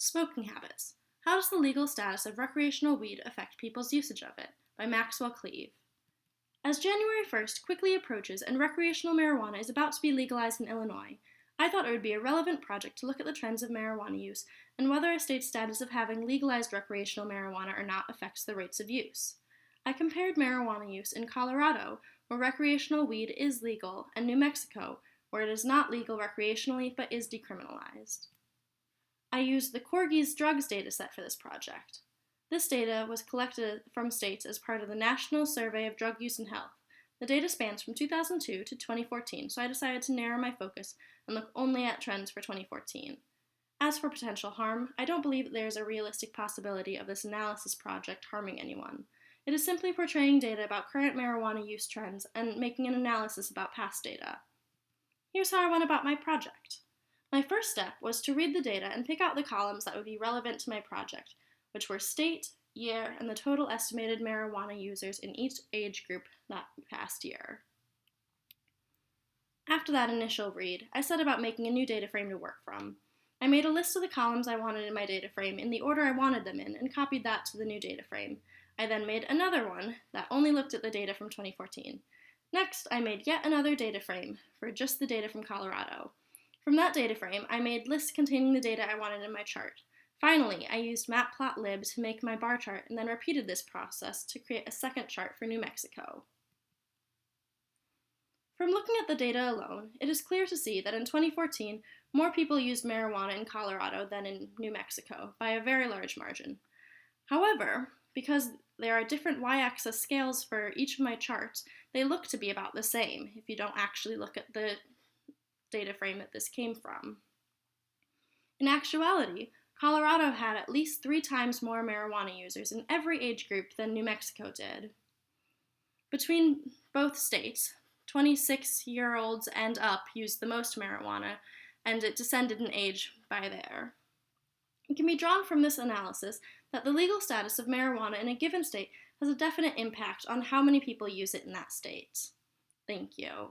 Smoking Habits. How does the legal status of recreational weed affect people's usage of it? By Maxwell Cleve. As January 1st quickly approaches and recreational marijuana is about to be legalized in Illinois, I thought it would be a relevant project to look at the trends of marijuana use and whether a state's status of having legalized recreational marijuana or not affects the rates of use. I compared marijuana use in Colorado, where recreational weed is legal, and New Mexico, where it is not legal recreationally but is decriminalized. I used the Corgis Drugs dataset for this project. This data was collected from states as part of the National Survey of Drug Use and Health. The data spans from 2002 to 2014, so I decided to narrow my focus and look only at trends for 2014. As for potential harm, I don't believe that there is a realistic possibility of this analysis project harming anyone. It is simply portraying data about current marijuana use trends and making an analysis about past data. Here's how I went about my project. My first step was to read the data and pick out the columns that would be relevant to my project, which were state, year, and the total estimated marijuana users in each age group that past year. After that initial read, I set about making a new data frame to work from. I made a list of the columns I wanted in my data frame in the order I wanted them in and copied that to the new data frame. I then made another one that only looked at the data from 2014. Next, I made yet another data frame for just the data from Colorado. From that data frame, I made lists containing the data I wanted in my chart. Finally, I used matplotlib to make my bar chart and then repeated this process to create a second chart for New Mexico. From looking at the data alone, it is clear to see that in 2014, more people used marijuana in Colorado than in New Mexico, by a very large margin. However, because there are different y-axis scales for each of my charts, they look to be about the same if you don't actually look at the data frame that this came from. In actuality, Colorado had at least 3 times more marijuana users in every age group than New Mexico did. Between both states, 26-year-olds and up used the most marijuana, and it descended in age by there. It can be drawn from this analysis that the legal status of marijuana in a given state has a definite impact on how many people use it in that state. Thank you.